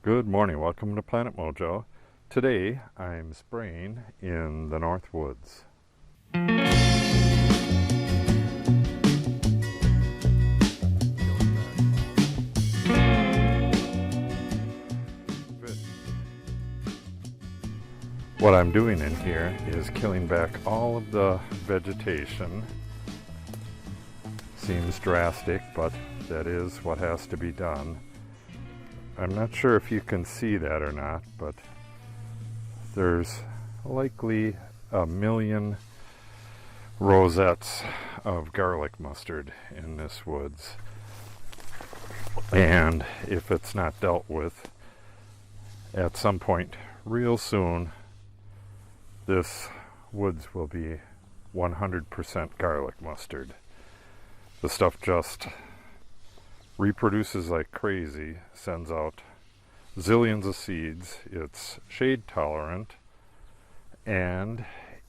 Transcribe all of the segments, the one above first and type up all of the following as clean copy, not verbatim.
Good morning, welcome to Planet Mojo. Today I'm spraying in the North Woods. What I'm doing in here is killing back all of the vegetation. Seems drastic, but that is what has to be done. I'm not sure if you can see that or not, but there's likely 1 million rosettes of garlic mustard in this woods. And if it's not dealt with, at some point real soon, this woods will be 100% garlic mustard. The stuff just reproduces like crazy, sends out zillions of seeds. It's shade tolerant, and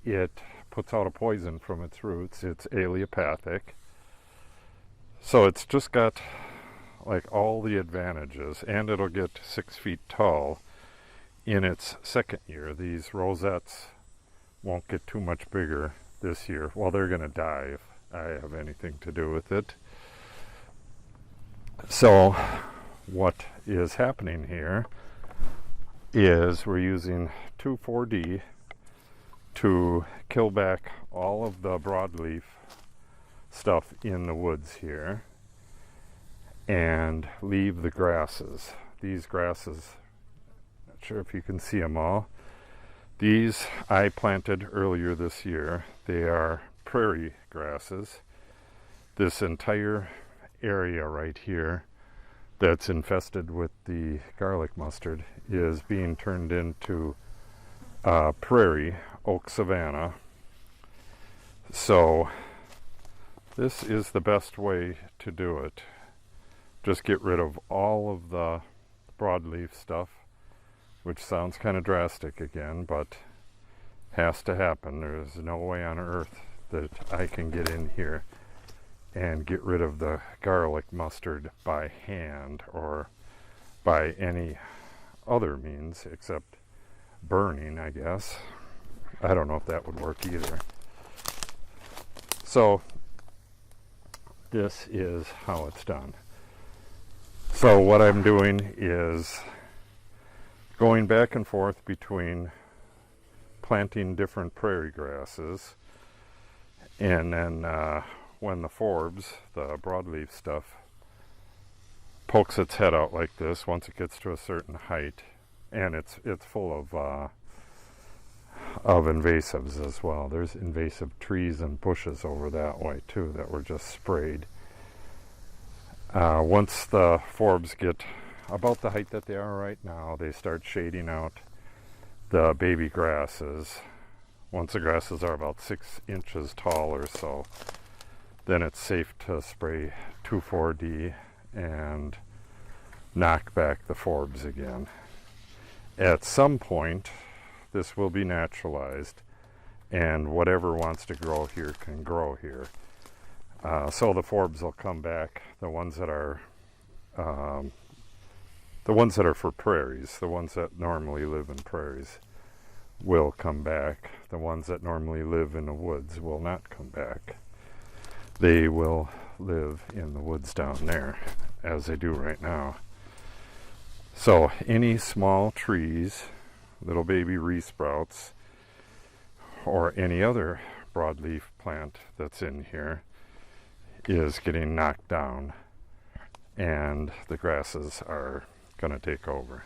it puts out a poison from its roots. It's allelopathic. So it's just got like all the advantages, and it'll get 6 feet tall in its second year. These rosettes won't get too much bigger this year. Well, they're going to die if I have anything to do with it. So what is happening here is we're using 2,4-D to kill back all of the broadleaf stuff in the woods here and leave the grasses. These grasses, not sure if you can see them all. These I planted earlier this year. They are prairie grasses. This entire area right here that's infested with the garlic mustard is being turned into prairie oak savanna. So this is the best way to do it. Just get rid of all of the broadleaf stuff, which sounds kind of drastic again, but has to happen. There's no way on earth that I can get in here and get rid of the garlic mustard by hand or by any other means except burning, I guess. I don't know if that would work either. So this is how it's done. So what I'm doing is going back and forth between planting different prairie grasses, and then when the forbs, the broadleaf stuff, pokes its head out like this, once it gets to a certain height, and it's full of invasives as well. There's invasive trees and bushes over that way too that were just sprayed. Once the forbs get about the height that they are right now, they start shading out the baby grasses. Once the grasses are about 6 inches tall or so, then it's safe to spray 2,4-D and knock back the forbs again. At some point, this will be naturalized, and whatever wants to grow here can grow here. So the forbs will come back. The ones that are for prairies, the ones that normally live in prairies, will come back. The ones that normally live in the woods will not come back. They will live in the woods down there, as they do right now. So any small trees, little baby resprouts, or any other broadleaf plant that's in here is getting knocked down, and the grasses are going to take over.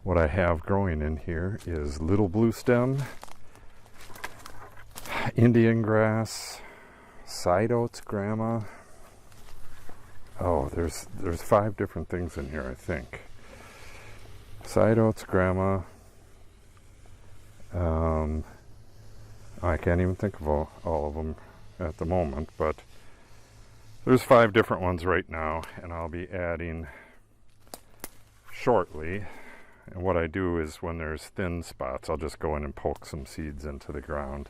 What I have growing in here is little blue stem, Indian grass, side oats grama. Oh, there's 5 different things in here, I think. Side oats grama. I can't even think of all of them at the moment, but there's 5 different ones right now, and I'll be adding shortly. And what I do is when there's thin spots, I'll just go in and poke some seeds into the ground.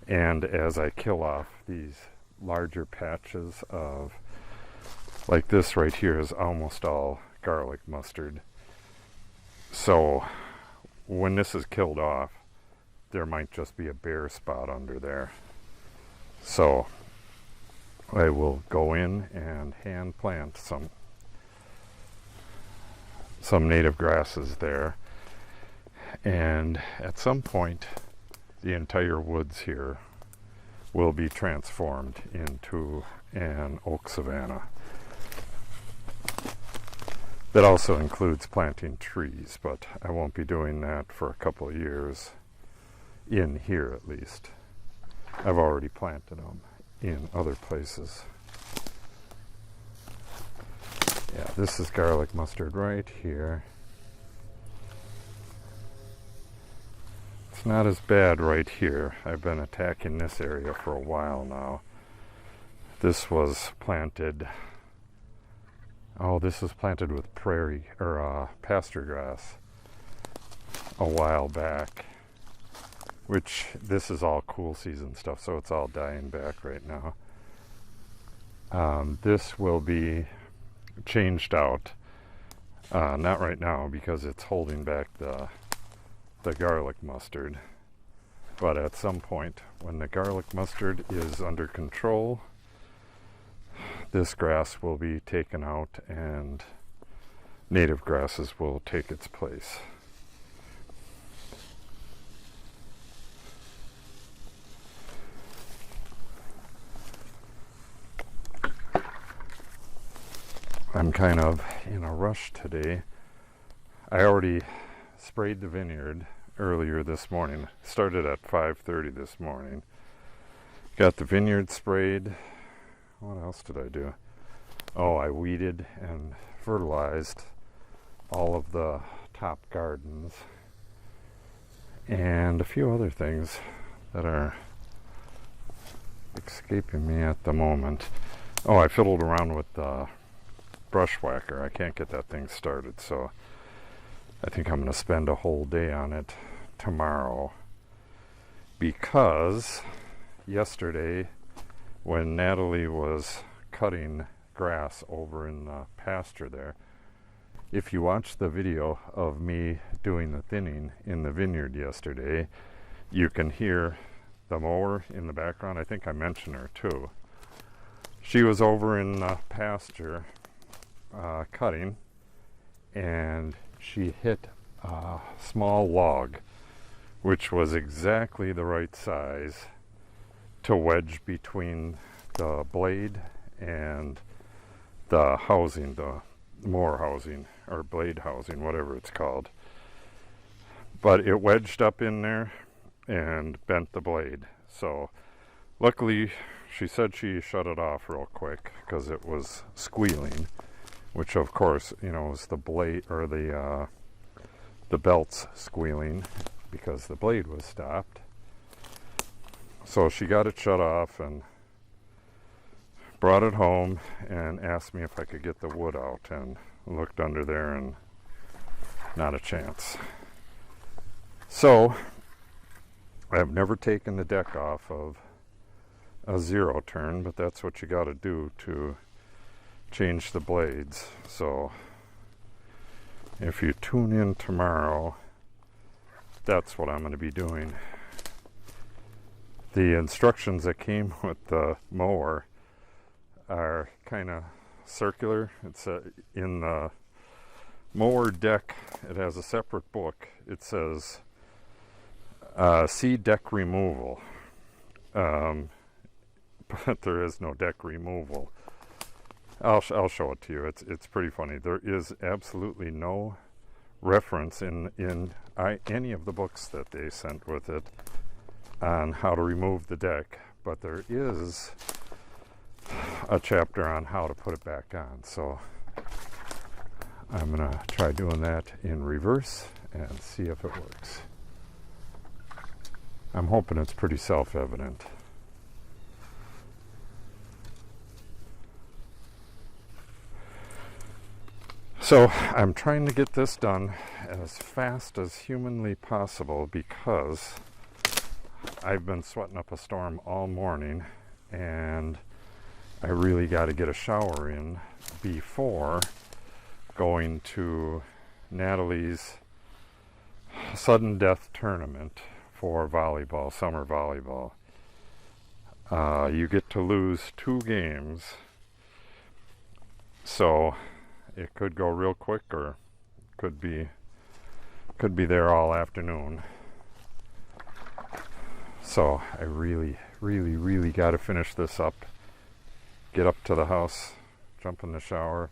And as I kill off these larger patches of, like this right here is almost all garlic mustard. So when this is killed off, there might just be a bare spot under there. So I will go in and hand plant some native grasses there, and at some point the entire woods here will be transformed into an oak savanna. That also includes planting trees, but I won't be doing that for a couple of years, in here at least. I've already planted them in other places. Yeah, this is garlic mustard right here. It's not as bad right here. I've been attacking this area for a while now. This was planted, this was planted with prairie, or pasture grass a while back, which this is all cool season stuff, so it's all dying back right now. This will be changed out, not right now because it's holding back the garlic mustard, but at some point when the garlic mustard is under control, this grass will be taken out and native grasses will take its place. I'm kind of in a rush today. I already sprayed the vineyard earlier this morning. Started at 5:30 this morning. Got the vineyard sprayed. What else did I do? Oh, I weeded and fertilized all of the top gardens and a few other things that are escaping me at the moment. Oh, I fiddled around with the brush whacker. I can't get that thing started, so I think I'm going to spend a whole day on it tomorrow, because yesterday when Natalie was cutting grass over in the pasture there, if you watch the video of me doing the thinning in the vineyard yesterday, you can hear the mower in the background. I think I mentioned her too. She was over in the pasture cutting, and she hit a small log which was exactly the right size to wedge between the blade and the housing, the mower housing or blade housing, whatever it's called. But it wedged up in there and bent the blade. So luckily she said she shut it off real quick because it was squealing, which of course, you know, was the blade or the belts squealing because the blade was stopped. So she got it shut off and brought it home and asked me if I could get the wood out, and looked under there and not a chance. So I've never taken the deck off of a zero turn, but that's what you got to do to change the blades. So if you tune in tomorrow, that's what I'm going to be doing. The instructions that came with the mower are kind of circular. It's in the mower deck, it has a separate book. It says see deck removal, but there is no deck removal. I'll show it to you. It's pretty funny. There is absolutely no reference in any of the books that they sent with it on how to remove the deck, but there is a chapter on how to put it back on. So I'm gonna try doing that in reverse and see if it works. I'm hoping it's pretty self-evident. So I'm trying to get this done as fast as humanly possible because I've been sweating up a storm all morning, and I really got to get a shower in before going to Natalie's sudden death tournament for volleyball, summer volleyball. You get to lose 2 games, so it could go real quick, or could be there all afternoon. So I really got to finish this up, get up to the house, jump in the shower,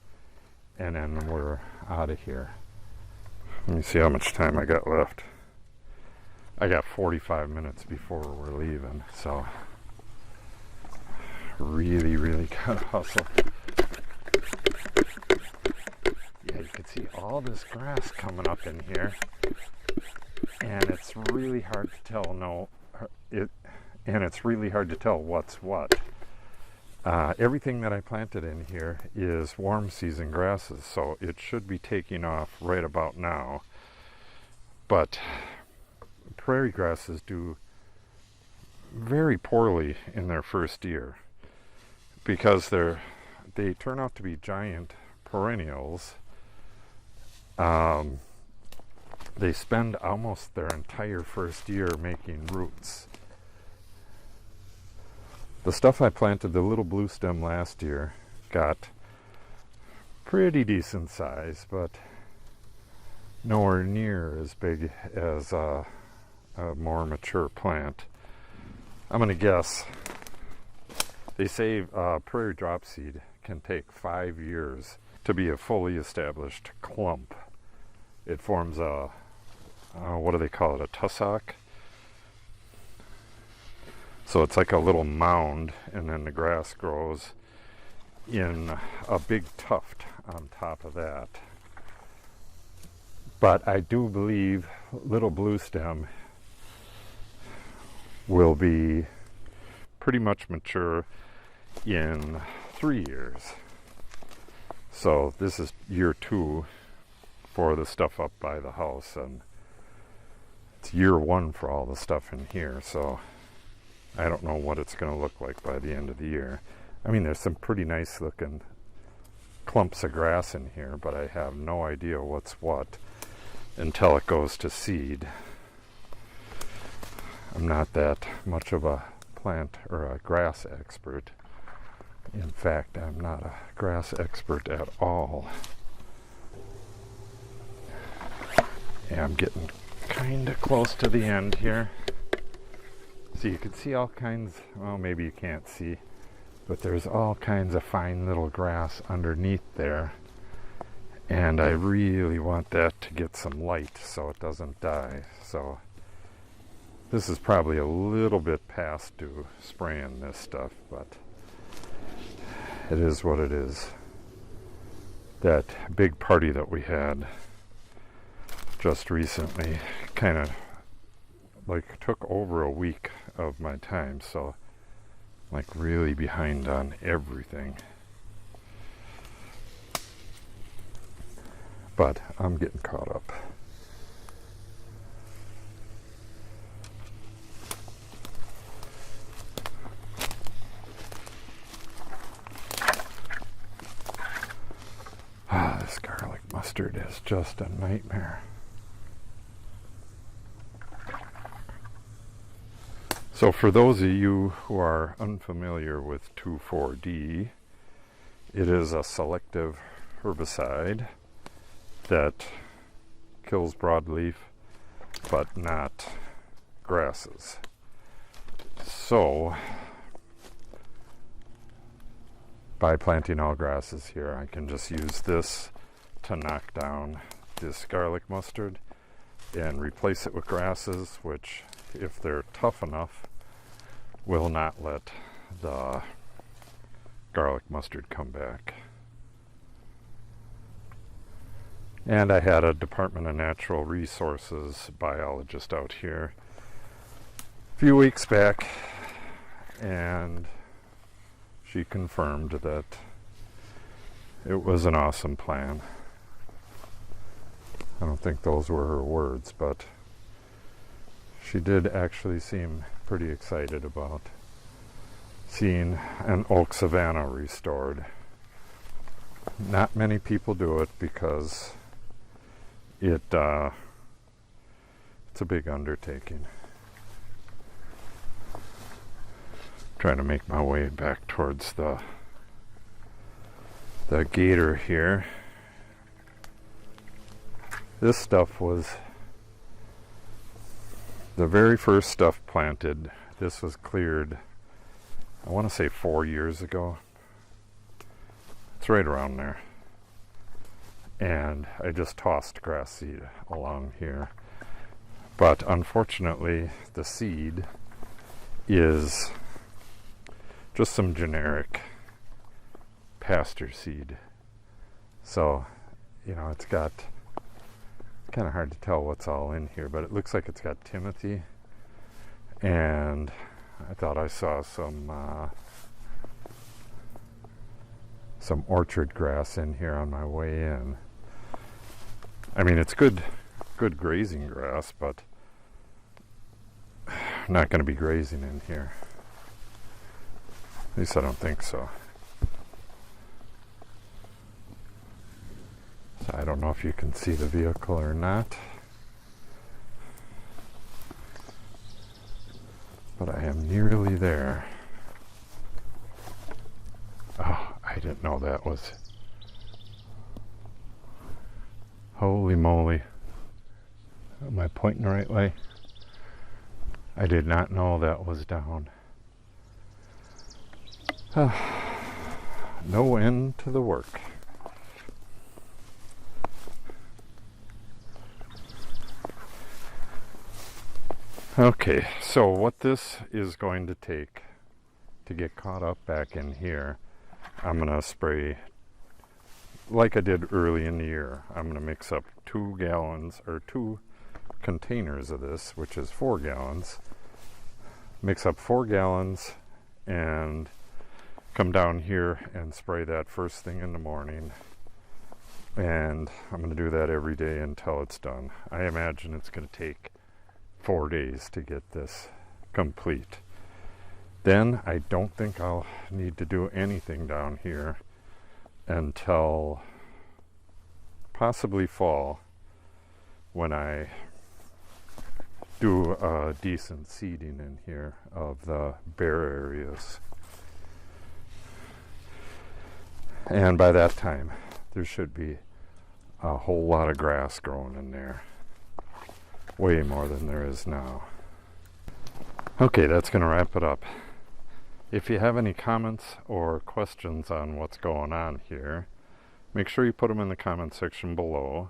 and then we're out of here. Let me see how much time I got left. I got 45 minutes before we're leaving, so really gotta hustle. Yeah, you can see all this grass coming up in here, and it's really hard to tell. It's really hard to tell what's what. Everything that I planted in here is warm season grasses, so it should be taking off right about now. But prairie grasses do very poorly in their first year because they turn out to be giant perennials. They spend almost their entire first year making roots. The stuff I planted, the little blue stem last year, got pretty decent size, but nowhere near as big as a more mature plant. I'm going to guess. They say prairie dropseed can take 5 years to be a fully established clump. It forms a, what do they call it, a tussock? So it's like a little mound, and then the grass grows in a big tuft on top of that. But I do believe little blue stem will be pretty much mature in 3 years. So this is year 2 for the stuff up by the house, and it's year 1 for all the stuff in here, so I don't know what it's going to look like by the end of the year. I mean, there's some pretty nice looking clumps of grass in here, but I have no idea what's what until it goes to seed. I'm not that much of a plant or a grass expert. In fact, I'm not a grass expert at all. Yeah, I'm getting kind of close to the end here. So you can see all kinds, well, maybe you can't see, but there's all kinds of fine little grass underneath there. And I really want that to get some light so it doesn't die. So this is probably a little bit past due spraying this stuff, but it is what it is. That big party that we had just recently kind of like took over a week of my time, so like really behind on everything. But I'm getting caught up. This garlic mustard is just a nightmare. So for those of you who are unfamiliar with 2,4-D, it is a selective herbicide that kills broadleaf but not grasses. So by planting all grasses here, I can just use this to knock down this garlic mustard and replace it with grasses, which, if they're tough enough, will not let the garlic mustard come back. And I had a Department of Natural Resources biologist out here a few weeks back, and she confirmed that it was an awesome plan. I don't think those were her words, but she did actually seem pretty excited about seeing an oak savanna restored. Not many people do it because it's a big undertaking. Trying to make my way back towards the gator here. This stuff was the very first stuff planted. This was cleared, I want to say 4 years ago. It's right around there. And I just tossed grass seed along here. But unfortunately, the seed is just some generic pasture seed. So, you know, it's kind of hard to tell what's all in here, but it looks like it's got Timothy. And I thought I saw some orchard grass in here on my way in. I mean, it's good grazing grass, but I'm not going to be grazing in here. At least I don't think so. So I don't know if you can see the vehicle or not. But I am nearly there. Oh, I didn't know that was... Holy moly. Am I pointing the right way? I did not know that was down. No end to the work. Okay, so what this is going to take to get caught up back in here, I'm going to spray like I did early in the year. I'm going to mix up 2 gallons or 2 containers of this, which is 4 gallons. Mix up 4 gallons and come down here and spray that first thing in the morning. And I'm going to do that every day until it's done. I imagine it's going to take 4 days to get this complete. Then I don't think I'll need to do anything down here until possibly fall, when I do a decent seeding in here of the bare areas. And by that time there should be a whole lot of grass growing in there. Way more than there is now. Okay, that's going to wrap it up. If you have any comments or questions on what's going on here, make sure you put them in the comment section below.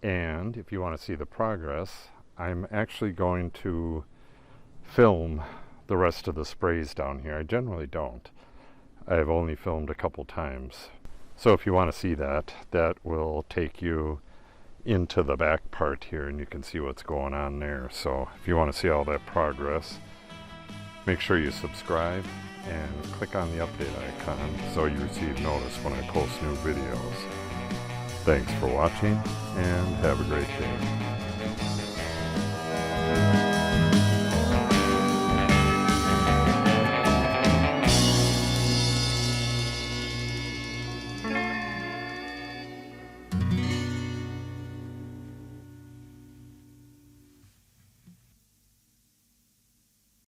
And if you want to see the progress, I'm actually going to film the rest of the sprays down here. I generally don't. I've only filmed a couple times. So if you want to see that, that will take you into the back part here and you can see what's going on there. So if you want to see all that progress, make sure you subscribe and click on the update icon so you receive notice when I post new videos. Thanks for watching and have a great day.